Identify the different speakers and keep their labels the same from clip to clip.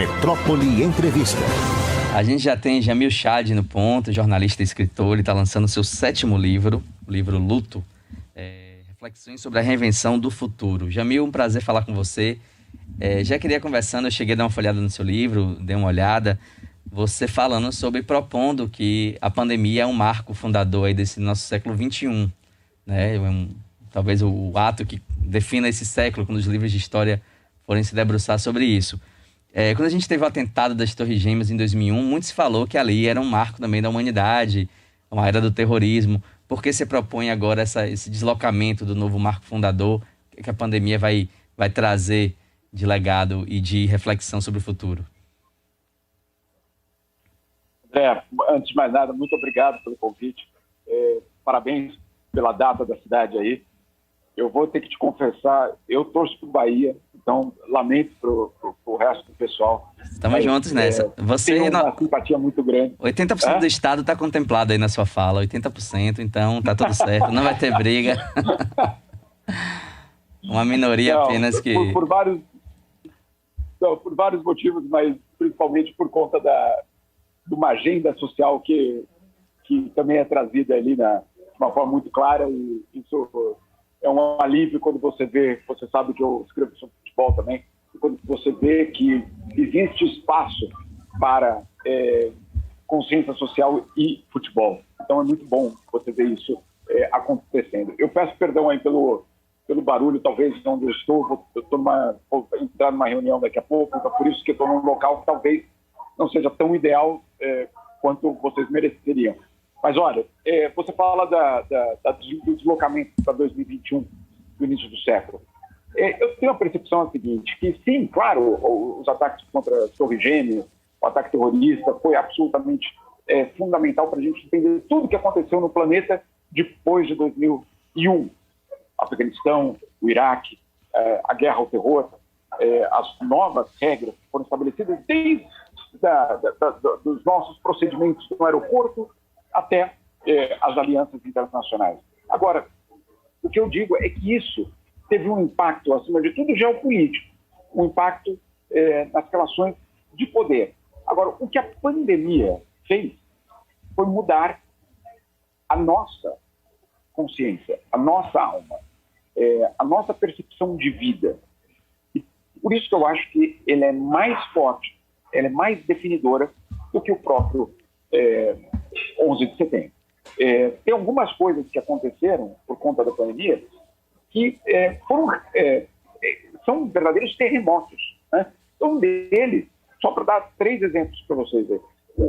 Speaker 1: Metrópole Entrevista.
Speaker 2: A gente já tem Jamil Chad no ponto, jornalista e escritor. Ele está lançando seu 7º livro, o livro Luto, reflexões sobre a reinvenção do futuro. Jamil, um prazer falar com você. Já queria conversando, eu cheguei a dar uma folhada no seu livro, dei uma olhada, você falando sobre, propondo que a pandemia é um marco fundador aí desse nosso século XXI, né? Talvez o ato que defina esse século, quando os livros de história forem se debruçar sobre isso. Quando a gente teve o atentado das Torres Gêmeas em 2001, muito se falou que ali era um marco também da humanidade, uma era do terrorismo. Por que você propõe agora esse deslocamento do novo marco fundador que a pandemia vai trazer de legado e de reflexão sobre o futuro?
Speaker 3: André, antes de mais nada, muito obrigado pelo convite. Parabéns pela data da cidade aí. Eu vou ter que te confessar, eu torço pro Bahia, então lamento pro resto do pessoal.
Speaker 2: Estamos juntos nessa. Você
Speaker 3: tem uma simpatia muito grande.
Speaker 2: 80% do estado está contemplado aí na sua fala, 80%, então tá tudo certo, não vai ter briga. Uma minoria apenas que...
Speaker 3: Por vários motivos, mas principalmente por conta de uma agenda social que também é trazida ali de uma forma muito clara, e isso é um alívio quando você vê, você sabe que eu escrevo sobre futebol também, e quando você vê que existe espaço para consciência social e futebol. Então é muito bom você ver isso acontecendo. Eu peço perdão aí pelo barulho, talvez onde eu estou, vou entrar numa reunião daqui a pouco, então por isso que eu estou num local que talvez não seja tão ideal quanto vocês mereceriam. Mas olha, você fala do deslocamento para 2021, do início do século. Eu tenho a percepção seguinte, que sim, claro, os ataques contra as Torres Gêmeas, o ataque terrorista foi absolutamente fundamental para a gente entender tudo o que aconteceu no planeta depois de 2001. Afeganistão, o Iraque, a guerra ao terror, as novas regras que foram estabelecidas desde dos nossos procedimentos no aeroporto até as alianças internacionais. Agora, o que eu digo é que isso teve um impacto, acima de tudo, geopolítico, um impacto nas relações de poder. Agora, o que a pandemia fez foi mudar a nossa consciência, a nossa alma, a nossa percepção de vida. E por isso que eu acho que ela é mais forte, ela é mais definidora do que o próprio 11 de setembro. Tem algumas coisas que aconteceram por conta da pandemia que são verdadeiros terremotos, né? Um deles, só para dar 3 exemplos para vocês aí.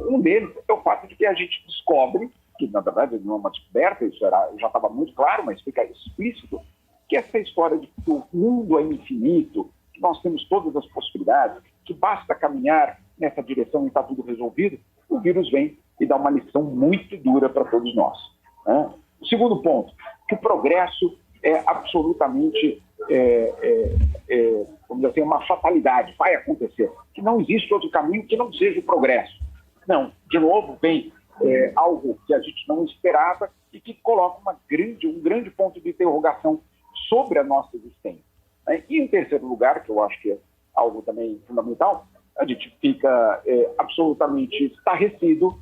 Speaker 3: Um deles é o fato de que a gente descobre, que na verdade não é uma descoberta, isso já estava muito claro, mas fica explícito, que essa história de que o mundo é infinito, que nós temos todas as possibilidades, que basta caminhar nessa direção e está tudo resolvido, o vírus vem e dá uma lição muito dura para todos nós, né? O segundo ponto, que o progresso é absolutamente, vamos dizer assim, uma fatalidade, vai acontecer, que não existe outro caminho que não seja o progresso. Não, de novo, vem algo que a gente não esperava e que coloca um grande ponto de interrogação sobre a nossa existência, né? E em terceiro lugar, que eu acho que é algo também fundamental, a gente fica absolutamente estarrecido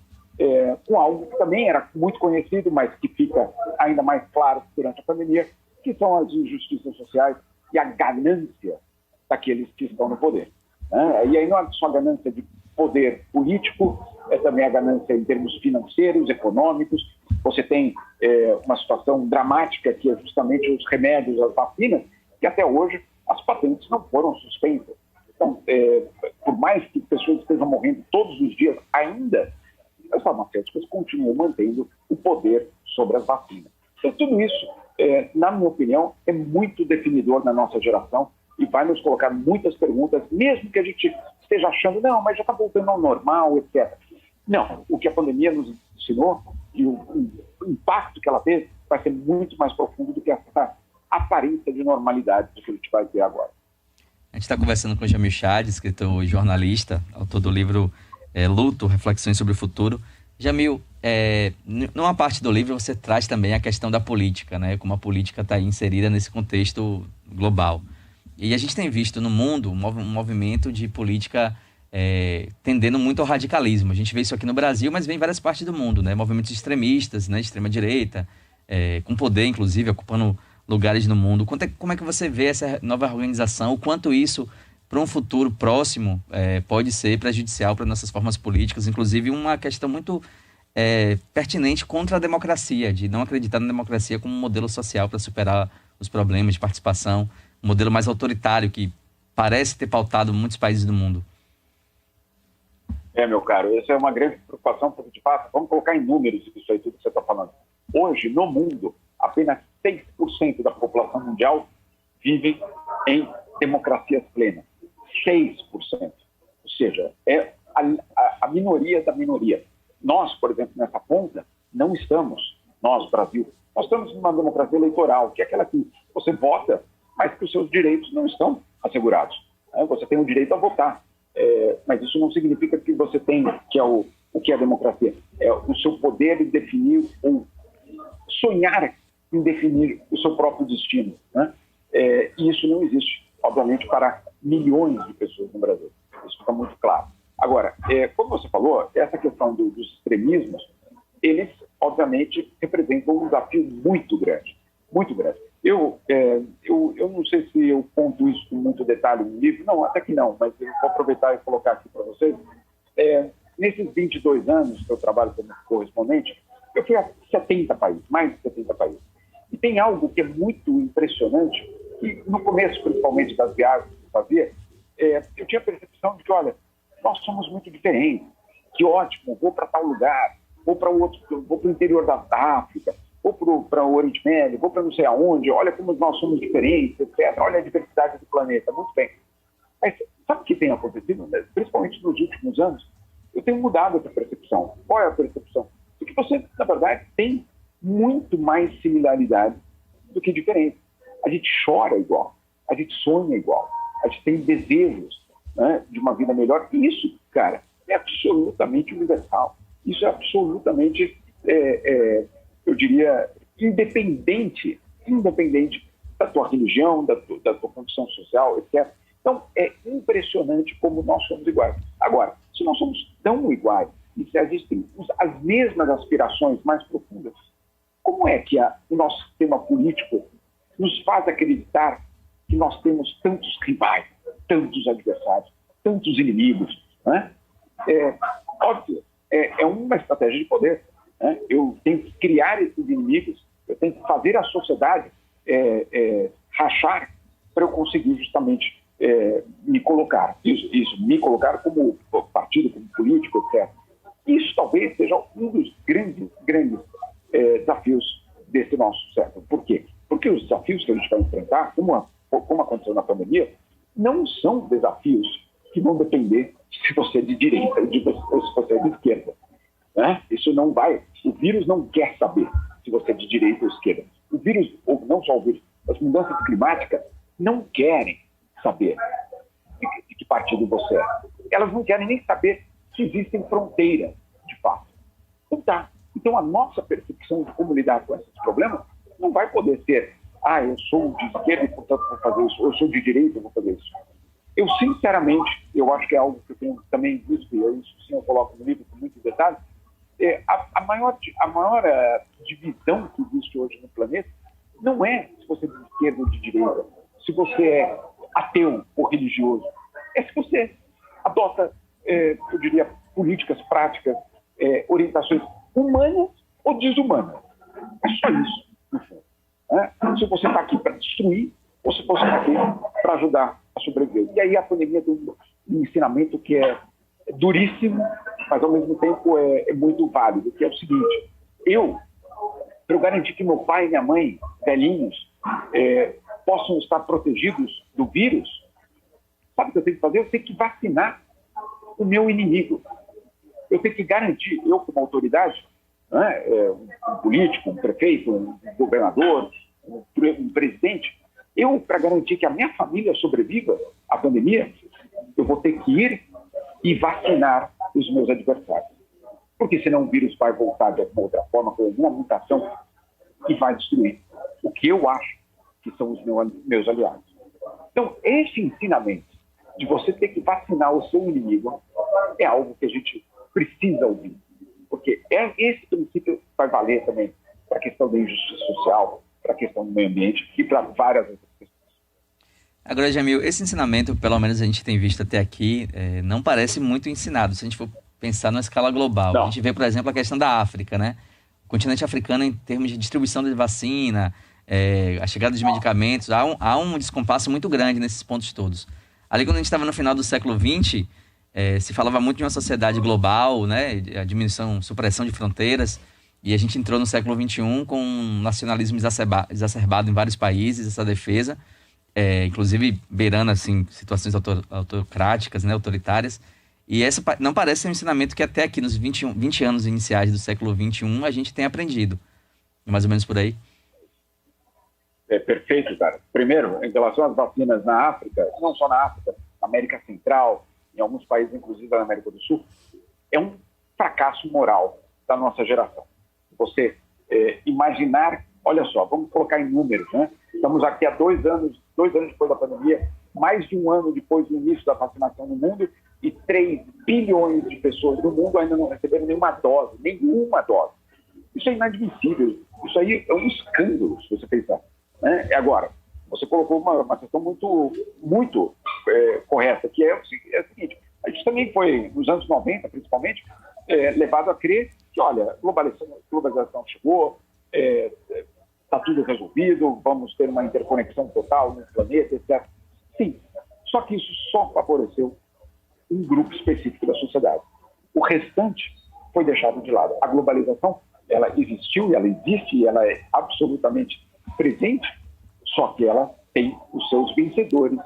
Speaker 3: com algo que também era muito conhecido, mas que fica ainda mais claro durante a pandemia, que são as injustiças sociais e a ganância daqueles que estão no poder, né? E aí não é só a ganância de poder político, é também a ganância em termos financeiros, econômicos. Você tem uma situação dramática que é justamente os remédios, as vacinas, que até hoje as patentes não foram suspensas. Então, por mais que pessoas estejam morrendo todos os dias ainda, as farmacêuticas continuam mantendo o poder sobre as vacinas. Então, tudo isso, na minha opinião, é muito definidor na nossa geração e vai nos colocar muitas perguntas, mesmo que a gente esteja achando, não, mas já está voltando ao normal, etc. Não, o que a pandemia nos ensinou e o impacto que ela teve vai ser muito mais profundo do que essa aparência de normalidade que a gente vai ter agora.
Speaker 2: A gente está conversando com o Jamil Chad, escritor e jornalista, autor do livro Luto, Reflexões sobre o Futuro. Jamil, numa parte do livro você traz também a questão da política, né? Como a política está inserida nesse contexto global. E a gente tem visto no mundo um movimento de política tendendo muito ao radicalismo. A gente vê isso aqui no Brasil, mas vem em várias partes do mundo, né? Movimentos extremistas, né? Extrema-direita, com poder, inclusive, ocupando lugares no mundo. Como é que você vê essa nova organização? O quanto isso, para um futuro próximo, pode ser prejudicial para nossas formas políticas? Inclusive, uma questão muito pertinente contra a democracia, de não acreditar na democracia como um modelo social para superar os problemas de participação, um modelo mais autoritário que parece ter pautado muitos países do mundo.
Speaker 3: Meu caro, essa é uma grande preocupação, porque, de fato, vamos colocar em números isso aí, tudo que você está falando. Hoje, no mundo, apenas 6% da população mundial vive em democracias plenas. 6%. Ou seja, é a minoria da minoria. Nós, por exemplo, nessa ponta, não estamos, nós, Brasil, nós estamos numa democracia eleitoral, que é aquela que você vota, mas que os seus direitos não estão assegurados. Você tem o direito a votar. Mas isso não significa que você tem, que é o que é a democracia, é o seu poder de definir ou sonhar em definir o seu próprio destino, né? E isso não existe, obviamente, para milhões de pessoas no Brasil. Isso fica muito claro. Agora, como você falou, essa questão dos extremismos, eles, obviamente, representam um desafio muito grande, muito grande. Eu não sei se eu conto isso com muito detalhe no livro, não, até que não, mas eu vou aproveitar e colocar aqui para vocês. Nesses 22 anos que eu trabalho como correspondente, eu fui a 70 países, mais de 70 países. E tem algo que é muito impressionante, que no começo, principalmente das viagens que eu fazia, eu tinha a percepção de que, olha, nós somos muito diferentes, que ótimo, vou para tal lugar, vou para o interior da África, vou para o Oriente Médio, vou para não sei aonde, olha como nós somos diferentes, etc. Olha a diversidade do planeta, muito bem. Mas sabe o que tem acontecido? Principalmente nos últimos anos, eu tenho mudado essa percepção. Qual é a percepção? De que você, na verdade, tem muito mais similaridade do que diferença. A gente chora igual, a gente sonha igual, a gente tem desejos, né, de uma vida melhor. E isso, cara, é absolutamente universal. Isso é absolutamente, eu diria, independente da tua religião, da tua condição social, etc. Então, é impressionante como nós somos iguais. Agora, se nós somos tão iguais e se existem as mesmas aspirações mais profundas, como é que o nosso sistema político nos faz acreditar que nós temos tantos rivais, tantos adversários, tantos inimigos, né? Óbvio, é uma estratégia de poder, né? Eu tenho que criar esses inimigos, eu tenho que fazer a sociedade rachar para eu conseguir justamente me colocar, me colocar como partido, como político, etc. Isso talvez seja um dos grandes desafios desse nosso século. Por quê? Porque os desafios que a gente vai enfrentar, como aconteceu na pandemia, não são desafios que vão depender se você é de direita ou se você é de esquerda, né? Isso não vai. O vírus não quer saber se você é de direita ou esquerda. O vírus, ou não só o vírus, as mudanças climáticas não querem saber de que partido você é. Elas não querem nem saber se existem fronteiras, de fato. Então tá. Então a nossa percepção de como lidar com esses problemas não vai poder ser, eu sou de esquerda e, portanto, vou fazer isso, ou eu sou de direita e vou fazer isso. Eu, sinceramente, eu acho que é algo que eu tenho também visto, e isso sim eu coloco no livro com muitos detalhes, a maior divisão que existe hoje no planeta não é se você é de esquerda ou de direita, se você é ateu ou religioso, é se você adota, eu diria, políticas, práticas, orientações humanas ou desumanas. É só isso, no fundo. Se você está aqui para destruir, ou se você está aqui para ajudar a sobreviver. E aí a pandemia tem um ensinamento que é duríssimo, mas ao mesmo tempo é muito válido, que é o seguinte: para eu garantir que meu pai e minha mãe, velhinhos, possam estar protegidos do vírus, sabe o que eu tenho que fazer? Eu tenho que vacinar o meu inimigo. Eu tenho que garantir, eu como autoridade, né, um político, um prefeito, um governador, um presidente, para garantir que a minha família sobreviva à pandemia, eu vou ter que ir e vacinar os meus adversários. Porque senão o vírus vai voltar de alguma outra forma, com alguma mutação, e vai destruir o que eu acho que são os meus aliados. Então, esse ensinamento de você ter que vacinar o seu inimigo é algo que a gente precisa ouvir. Porque esse princípio vai valer também para a questão da injustiça social, para a questão do meio ambiente e para várias outras questões.
Speaker 2: Agora, Jamil, esse ensinamento, pelo menos a gente tem visto até aqui, não parece muito ensinado, se a gente for pensar na escala global.
Speaker 3: Não.
Speaker 2: A gente vê, por exemplo, a questão da África, né? O continente africano, em termos de distribuição de vacina, a chegada de medicamentos, há um descompasso muito grande nesses pontos todos. Ali, quando a gente estava no final do século XX, se falava muito de uma sociedade global, né? A diminuição, supressão de fronteiras, e a gente entrou no século XXI com um nacionalismo exacerbado em vários países, essa defesa, inclusive beirando assim, situações autocráticas, né? Autoritárias. E essa não parece ser um ensinamento que até aqui, nos 20 anos iniciais do século XXI, a gente tem aprendido. Mais ou menos por aí.
Speaker 3: Perfeito, cara. Primeiro, em relação às vacinas na África, não só na África, na América Central, em alguns países, inclusive na América do Sul, é um fracasso moral da nossa geração. Você imaginar, olha só, vamos colocar em números, né? Estamos aqui há 2 anos depois da pandemia, mais de 1 ano depois do início da vacinação no mundo, e 3 bilhões de pessoas no mundo ainda não receberam nenhuma dose. Isso é inadmissível. Isso aí é um escândalo, se você pensar. Né? Agora, você colocou uma questão muito correta, que é o seguinte: a gente também foi, nos anos 90, principalmente, levado a crer que, olha, a globalização chegou, está tudo resolvido, vamos ter uma interconexão total no planeta, etc. Sim, só que isso só favoreceu um grupo específico da sociedade. O restante foi deixado de lado. A globalização, ela existiu, ela existe e ela é absolutamente presente, só que ela tem os seus vencedores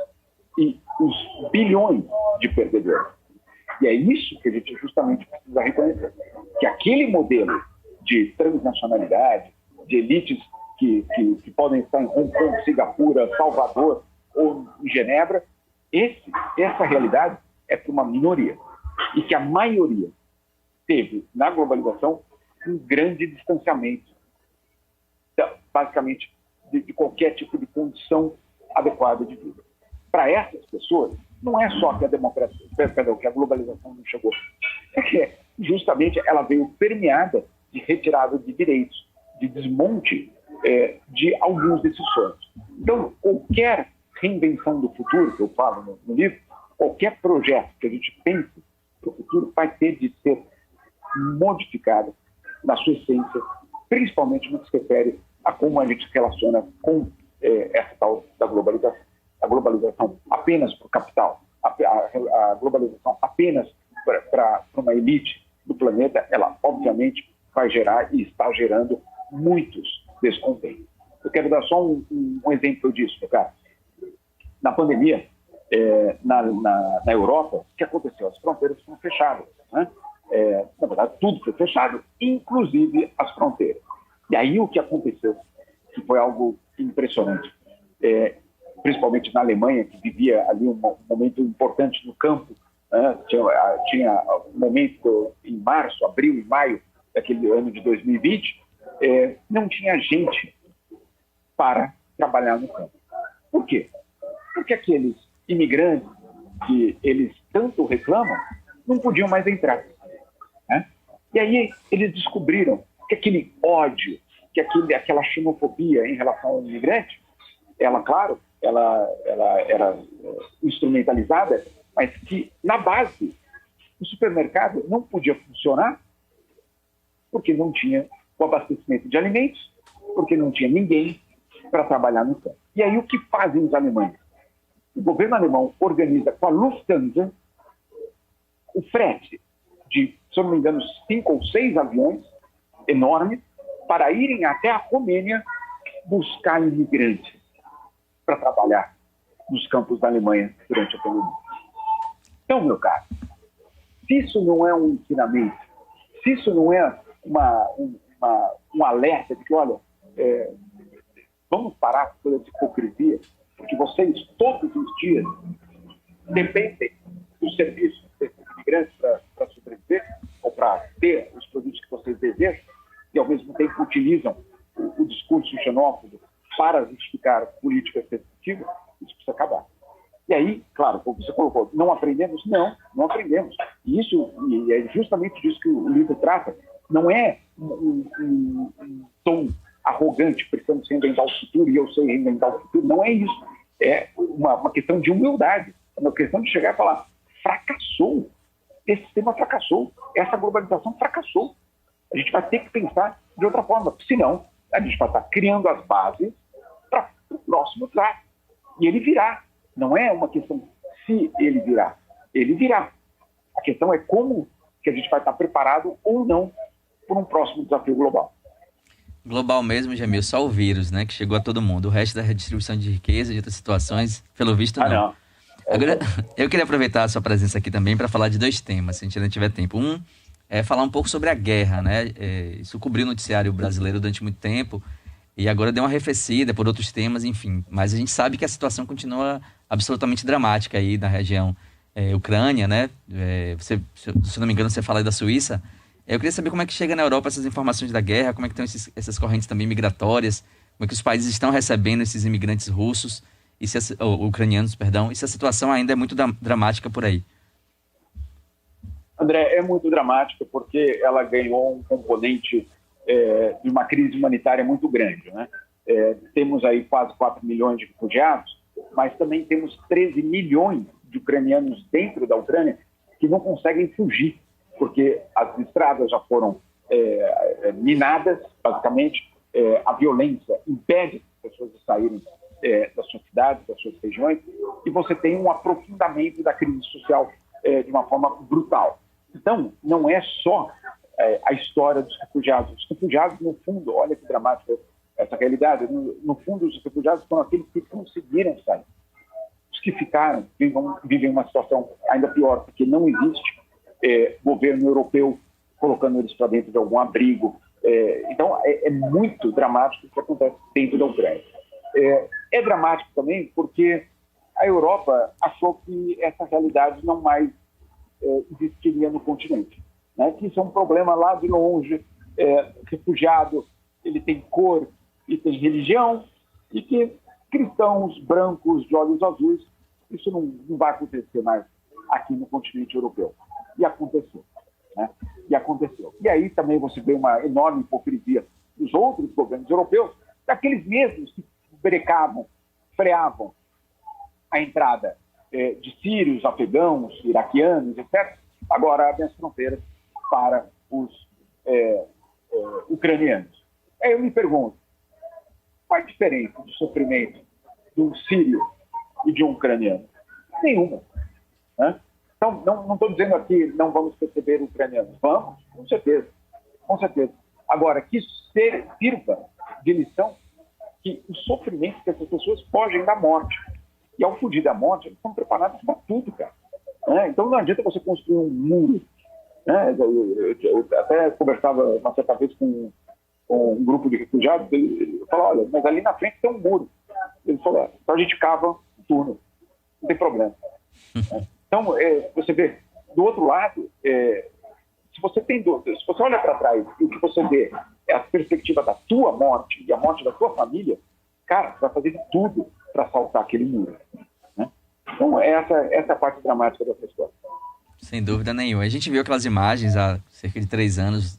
Speaker 3: e os bilhões de perdedores. E é isso que a gente justamente precisa reconhecer. Que aquele modelo de transnacionalidade, de elites que podem estar em Hong Kong, Singapura, Salvador ou em Genebra, essa realidade é para uma minoria. E que a maioria teve, na globalização, um grande distanciamento, basicamente, de qualquer tipo de condição adequada de vida. Para essas pessoas, não é só que que a globalização não chegou. É que, justamente, ela veio permeada de retirada de direitos, de desmonte de alguns desses sonhos. Então, qualquer reinvenção do futuro, que eu falo no livro, qualquer projeto que a gente pense para o futuro vai ter de ser modificado na sua essência, principalmente no que se refere a como a gente se relaciona com essa tal da globalização. A globalização apenas para o capital, a globalização apenas para uma elite do planeta, ela obviamente vai gerar e está gerando muitos descontentes. Eu quero dar só um exemplo disso, cara. Na pandemia, na Europa, o que aconteceu? As fronteiras foram fechadas, né? Na verdade, tudo foi fechado, inclusive as fronteiras. E aí o que aconteceu, que foi algo impressionante, principalmente na Alemanha, que vivia ali um momento importante no campo, né? Tinha um momento em março, abril e maio daquele ano de 2020, não tinha gente para trabalhar no campo. Por quê? Porque aqueles imigrantes que eles tanto reclamam não podiam mais entrar. Né? E aí eles descobriram que aquele ódio, que aquela xenofobia em relação ao imigrante, ela, claro, ela era instrumentalizada, mas que, na base, o supermercado não podia funcionar porque não tinha o abastecimento de alimentos, porque não tinha ninguém para trabalhar no campo. E aí o que fazem os alemães? O governo alemão organiza com a Lufthansa o frete de, se eu não me engano, 5 ou 6 aviões enormes para irem até a Romênia buscar imigrantes para trabalhar nos campos da Alemanha durante a pandemia. Então, meu caro, se isso não é um ensinamento, se isso não é um alerta de que, olha, vamos parar com toda essa hipocrisia, porque vocês, todos os dias, dependem do serviço desses imigrantes para sobreviver, ou para ter os produtos que vocês desejam, e ao mesmo tempo utilizam o discurso xenófobo para justificar políticas restritivas, isso precisa acabar. E E aí, claro, como você colocou, não aprendemos? Não aprendemos. E é justamente disso que o livro trata. Não é um tom arrogante, precisamos reinventar o futuro e eu sei reinventar o futuro. Não é isso. É uma questão de humildade. É uma questão de chegar e falar, fracassou. Esse sistema fracassou. Essa globalização fracassou. A gente vai ter que pensar de outra forma. Senão, a gente vai estar criando as bases para o próximo trato. E ele virá. Não é uma questão se ele virá. Ele virá. A questão é como que a gente vai estar preparado ou não por um próximo desafio global.
Speaker 2: Global mesmo, Jamil, só o vírus, né, que chegou a todo mundo. O resto da redistribuição de riqueza e de outras situações, pelo visto, não. Agora, eu queria aproveitar a sua presença aqui também para falar de 2 temas, se a gente ainda tiver tempo. Um é falar um pouco sobre a guerra, né? Isso cobriu o noticiário brasileiro durante muito tempo e agora deu uma arrefecida por outros temas, enfim. Mas a gente sabe que a situação continua absolutamente dramática aí na região Ucrânia, né? Se não me engano, você fala aí da Suíça. Eu queria saber como é que chega na Europa essas informações da guerra, como é que estão essas correntes também migratórias, como é que os países estão recebendo esses imigrantes russos, ucranianos, perdão, e se a situação ainda é muito dramática por aí.
Speaker 3: André, é muito dramática porque ela ganhou um componente de uma crise humanitária muito grande, né? Temos aí quase 4 milhões de refugiados, mas também temos 13 milhões de ucranianos dentro da Ucrânia que não conseguem fugir, porque as estradas já foram minadas, basicamente. A violência impede as pessoas de saírem das suas cidades, das suas regiões, e você tem um aprofundamento da crise social de uma forma brutal. Então, não é só a história dos refugiados. Os refugiados, no fundo, olha que dramática essa realidade, no fundo, os refugiados são aqueles que conseguiram sair. Os que ficaram vivem uma situação ainda pior, porque não existe governo europeu colocando eles para dentro de algum abrigo. Então, é muito dramático o que acontece dentro da Ucrânia. É dramático também porque a Europa achou que essa realidade não mais existiria no continente, né? Que isso é um problema lá de longe. Refugiado, ele tem cor e tem religião, e que cristãos brancos de olhos azuis, isso não vai acontecer mais aqui no continente europeu. E aconteceu, né? E aí também você vê uma enorme hipocrisia dos outros governos europeus, daqueles mesmos que freavam a entrada de sírios, afegãos, iraquianos, etc., agora abrem as fronteiras para os ucranianos. Aí eu me pergunto, qual a diferença de sofrimento de um sírio e de um ucraniano? Nenhuma, né? Então, não estou dizendo aqui não vamos receber ucranianos. Vamos, com certeza. Com certeza. Agora, que isso sirva de lição que o sofrimento que essas pessoas fogem da morte. E ao fugir da morte, eles estão preparados para tudo, cara. Então não adianta você construir um muro. Né? Eu até conversava uma certa vez com um grupo de refugiados, ele falou, olha, mas ali na frente tem um muro. Ele falou, então a gente cava um túnel, não tem problema. Então, você vê, do outro lado, se você olha para trás e o que você vê é a perspectiva da tua morte e a morte da tua família, cara, você vai fazer de tudo para saltar aquele muro, né? Então, essa é a parte dramática dessa história.
Speaker 2: Sem dúvida nenhuma. A gente viu aquelas imagens há cerca de 3 anos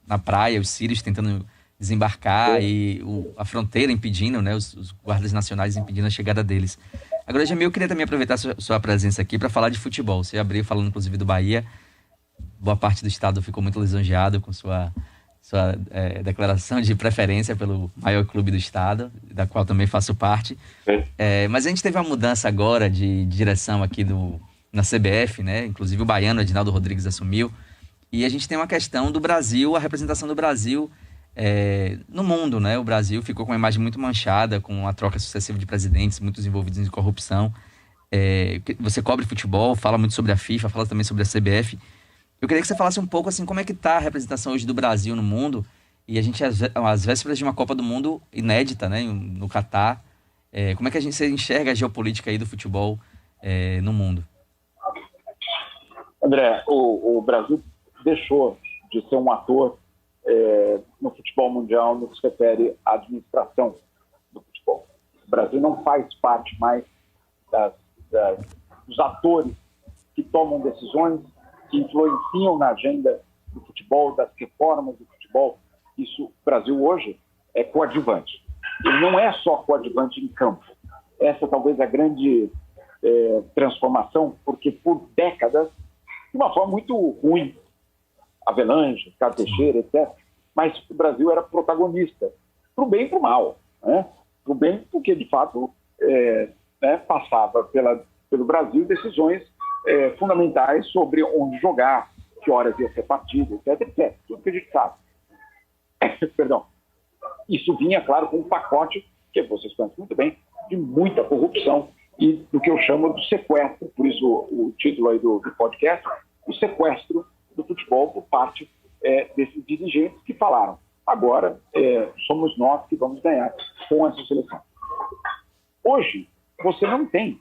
Speaker 2: na praia, os sírios tentando desembarcar e a fronteira impedindo, né, os guardas nacionais impedindo a chegada deles. Agora, Jamil, eu queria também aproveitar sua presença aqui para falar de futebol. Você abriu falando, inclusive, do Bahia. Boa parte do estado ficou muito lisonjeado com sua declaração de preferência pelo maior clube do estado, da qual também faço parte. Mas a gente teve uma mudança agora de direção aqui na CBF, né? Inclusive o baiano Edinaldo Rodrigues assumiu. E a gente tem uma questão do Brasil, a representação do Brasil no mundo, né? O Brasil ficou com uma imagem muito manchada, com a troca sucessiva de presidentes, muitos envolvidos em corrupção. Você cobre futebol, fala muito sobre a FIFA, fala também sobre a CBF. Eu queria que você falasse um pouco assim, como é que está a representação hoje do Brasil no mundo, e a gente, às vésperas de uma Copa do Mundo inédita, né, no Catar, como é que você enxerga a geopolítica aí do futebol no mundo?
Speaker 3: André, o Brasil deixou de ser um ator no futebol mundial no que se refere à administração do futebol. O Brasil não faz parte mais das dos atores que tomam decisões, que influenciam na agenda do futebol, das reformas do futebol. Isso, o Brasil hoje é coadjuvante. Ele não é só coadjuvante em campo. Essa talvez é a grande transformação, porque por décadas, de uma forma muito ruim, Avelange, Ricardo Teixeira, etc., mas o Brasil era protagonista, para o bem e para o mal. Né? Para o bem, porque, de fato, passava pelo Brasil decisões fundamentais sobre onde jogar, que horas ia ser partida, etc., etc. Tudo que a gente sabe. Perdão. Isso vinha, claro, com um pacote, que vocês conhecem muito bem, de muita corrupção e do que eu chamo de sequestro, por isso o título aí do podcast, o sequestro do futebol por parte desses dirigentes que falaram: agora somos nós que vamos ganhar com essa seleção. Hoje, você não tem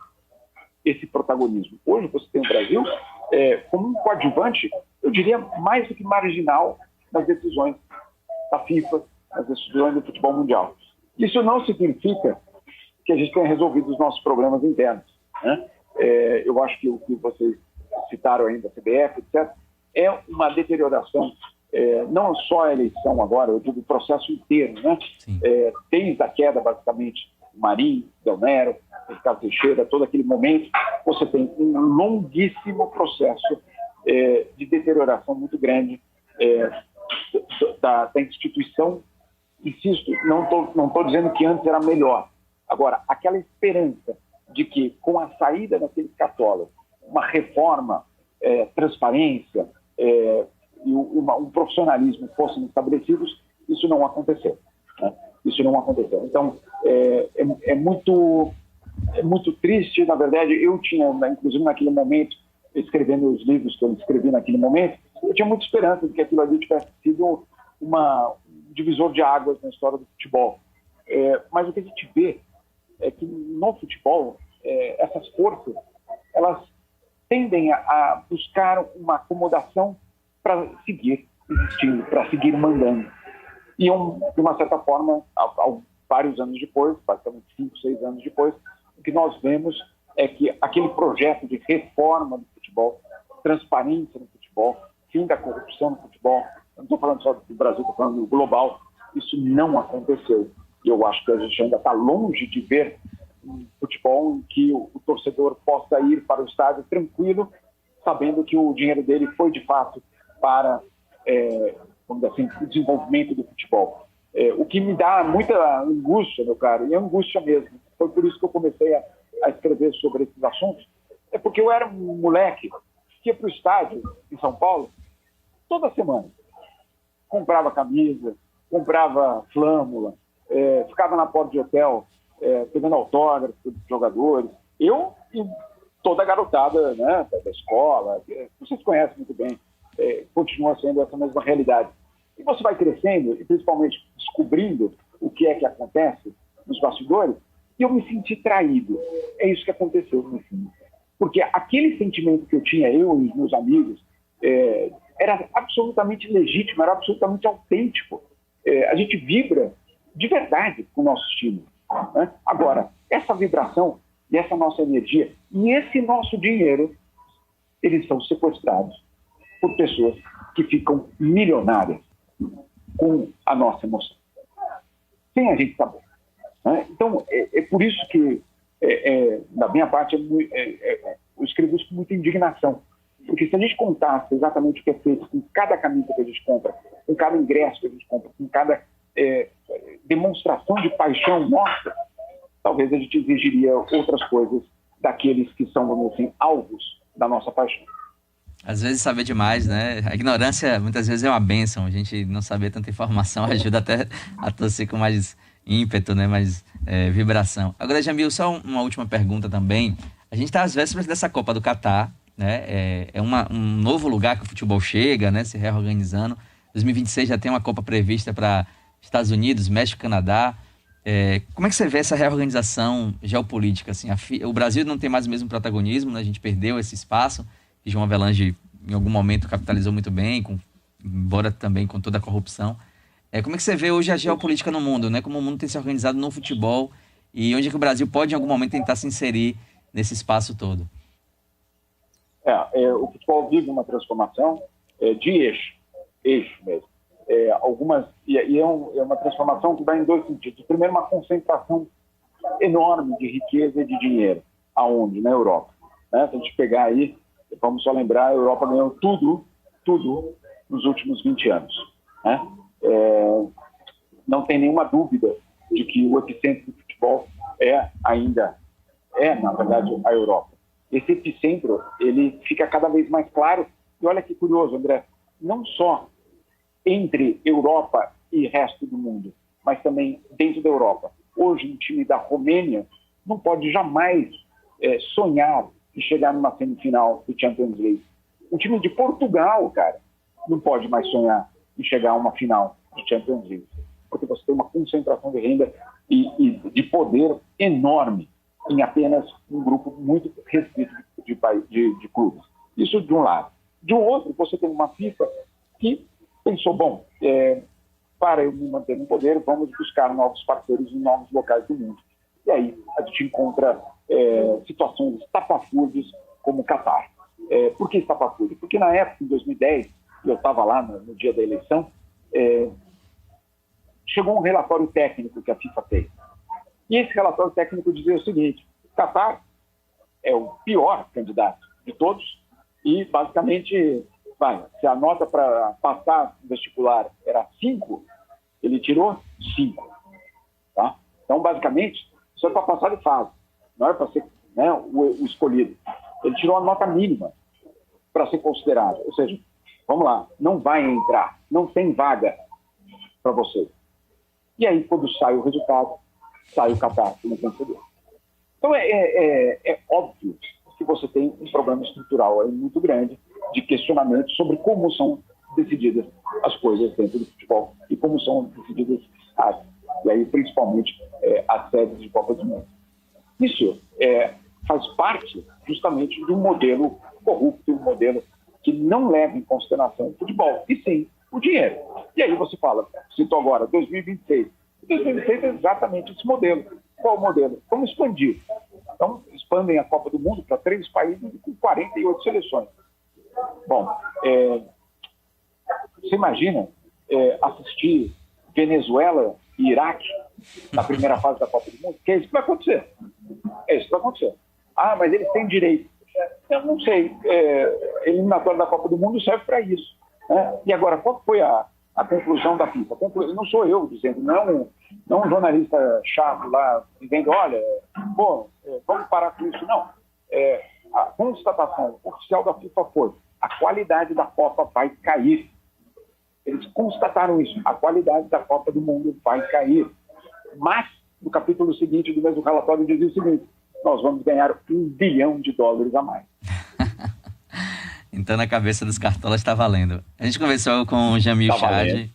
Speaker 3: esse protagonismo. Hoje você tem o Brasil como um coadjuvante, eu diria, mais do que marginal nas decisões da FIFA, nas decisões do futebol mundial. Isso não significa que a gente tenha resolvido os nossos problemas internos. Né? Eu acho que o que vocês citaram ainda, a CBF, etc., é uma deterioração, não só a eleição agora, eu digo o processo inteiro, né? Desde a queda, basicamente, Marinho, Del Nero, Ricardo Teixeira, todo aquele momento, você tem um longuíssimo processo de deterioração muito grande da instituição. Insisto, não estou dizendo que antes era melhor. Agora, aquela esperança de que, com a saída daquele católico, uma reforma, transparência e um profissionalismo fossem estabelecidos, isso não aconteceu. Né? Isso não aconteceu. Então, é muito triste, na verdade. Eu tinha, inclusive naquele momento, escrevendo os livros que eu escrevi naquele momento, eu tinha muita esperança de que aquilo ali tivesse sido um divisor de águas na história do futebol. Mas o que a gente vê é que no futebol, essas forças, elas tendem a buscar uma acomodação para seguir existindo, para seguir mandando. E, de uma certa forma, vários anos depois, basicamente 5, 6 anos depois, o que nós vemos é que aquele projeto de reforma do futebol, transparência no futebol, fim da corrupção no futebol, eu não estou falando só do Brasil, estou falando do global, isso não aconteceu. E eu acho que a gente ainda está longe de ver um futebol em que o torcedor possa ir para o estádio tranquilo, sabendo que o dinheiro dele foi, de fato, para vamos dizer assim, o desenvolvimento do futebol. O que me dá muita angústia, meu caro, e angústia mesmo, foi por isso que eu comecei a escrever sobre esses assuntos, é porque eu era um moleque que ia para o estádio em São Paulo toda semana. Comprava camisa, comprava flâmula, ficava na porta de hotel pegando autógrafo dos jogadores. Eu e toda a garotada, né, da escola, vocês conhecem muito bem, continua sendo essa mesma realidade. E você vai crescendo e principalmente descobrindo o que é que acontece nos bastidores, e eu me senti traído. É isso que aconteceu no fim. Porque aquele sentimento que eu tinha, eu e os meus amigos, era absolutamente legítimo, era absolutamente autêntico. A gente vibra de verdade com o nosso time. Né? Agora, essa vibração e essa nossa energia e esse nosso dinheiro, eles são sequestrados por pessoas que ficam milionárias com a nossa emoção, sem a gente saber. Né? Então, é por isso que, da minha parte, eu escrevo isso com muita indignação. Porque se a gente contasse exatamente o que é feito com cada camisa que a gente compra, com cada ingresso que a gente compra, com cada demonstração de paixão nossa, talvez a gente exigiria outras coisas daqueles que são, vamos dizer assim, alvos da nossa paixão.
Speaker 2: Às vezes saber demais, né? A ignorância muitas vezes é uma bênção. A gente não saber tanta informação ajuda até a torcer com mais ímpeto, né? Mais vibração. Agora, Jamil, só uma última pergunta também. A gente está às vésperas dessa Copa do Catar, né? É um novo lugar que o futebol chega, né? Se reorganizando. 2026 já tem uma Copa prevista para Estados Unidos, México, Canadá. Como é que você vê essa reorganização geopolítica? Assim, o Brasil não tem mais o mesmo protagonismo, né? A gente perdeu esse espaço. E João Avelange, em algum momento, capitalizou muito bem, embora também com toda a corrupção. Como é que você vê hoje a geopolítica no mundo, né? Como o mundo tem se organizado no futebol e onde é que o Brasil pode, em algum momento, tentar se inserir nesse espaço todo.
Speaker 3: O futebol vive uma transformação de eixo mesmo. É uma transformação que vai em dois sentidos. Primeiro, uma concentração enorme de riqueza e de dinheiro. Aonde? Na Europa. Né? Se a gente pegar aí, vamos só lembrar, a Europa ganhou tudo nos últimos 20 anos. Né? Não tem nenhuma dúvida de que o epicentro do futebol na verdade, a Europa. Esse epicentro, ele fica cada vez mais claro. E olha que curioso, André, não só entre Europa e resto do mundo, mas também dentro da Europa. Hoje, um time da Romênia não pode jamais sonhar em chegar numa semifinal do Champions League. Um time de Portugal, cara, não pode mais sonhar em chegar a uma final de Champions League, porque você tem uma concentração de renda e de poder enorme em apenas um grupo muito restrito de clubes. Isso de um lado. De um outro, você tem uma FIFA que pensou, para eu me manter no poder, vamos buscar novos parceiros em novos locais do mundo. E aí a gente encontra situações estapafúrdias como o Catar. Por que estapafúrdio? Porque na época, em 2010, eu estava lá no dia da eleição, chegou um relatório técnico que a FIFA fez. E esse relatório técnico dizia o seguinte: Catar é o pior candidato de todos e, basicamente, se a nota para passar no vestibular era 5, ele tirou 5. Tá? Então, basicamente, isso é para passar de fase, não é para ser o escolhido. Ele tirou a nota mínima para ser considerado. Ou seja, vamos lá, não vai entrar, não tem vaga para você. E aí, quando sai o resultado, sai o Catar como vencedor. Então, é óbvio que você tem um problema estrutural aí muito grande de questionamento sobre como são decididas as coisas dentro do futebol e como são decididas e aí, principalmente, as sedes de Copa do Mundo. Isso faz parte justamente de um modelo corrupto, um modelo que não leva em consideração o futebol, e sim o dinheiro. E aí você fala, citou agora, 2026. 2026 é exatamente esse modelo. Qual o modelo? Vamos expandir. Então, expandem a Copa do Mundo para 3 países com 48 seleções. Bom, você imagina assistir Venezuela e Iraque na primeira fase da Copa do Mundo? Que é isso que vai acontecer. É isso que vai acontecer. Ah, mas eles têm direito. Eu não sei. Eliminatória da Copa do Mundo serve para isso. Né? E agora, qual foi a conclusão da FIFA? Não sou eu dizendo, não um jornalista chato lá dizendo, olha, vamos parar com isso. Não. A constatação oficial da FIFA foi: a qualidade da Copa vai cair. Eles constataram isso. A qualidade da Copa do Mundo vai cair. Mas, no capítulo seguinte do mesmo relatório, dizia o seguinte: nós vamos ganhar $1 bilhão a mais.
Speaker 2: Então, na cabeça dos cartolas está valendo. A gente conversou com o Jamil Chad.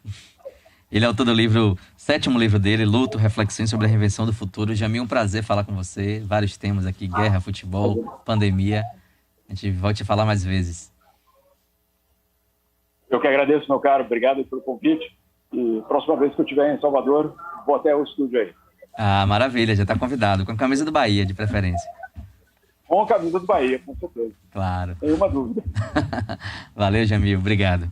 Speaker 2: Ele é autor do livro, 7º livro dele, Luto, Reflexões sobre a Reinvenção do Futuro. Jamil, um prazer falar com você. Vários temas aqui, guerra, futebol, pandemia. A gente vai te falar mais vezes.
Speaker 3: Eu que agradeço, meu caro. Obrigado pelo convite. E próxima vez que eu estiver em Salvador, vou até o estúdio aí.
Speaker 2: Ah, maravilha. Já está convidado. Com a camisa do Bahia, de preferência.
Speaker 3: Com a camisa do Bahia, com certeza.
Speaker 2: Claro.
Speaker 3: Nenhuma dúvida.
Speaker 2: Valeu, Jamil. Obrigado.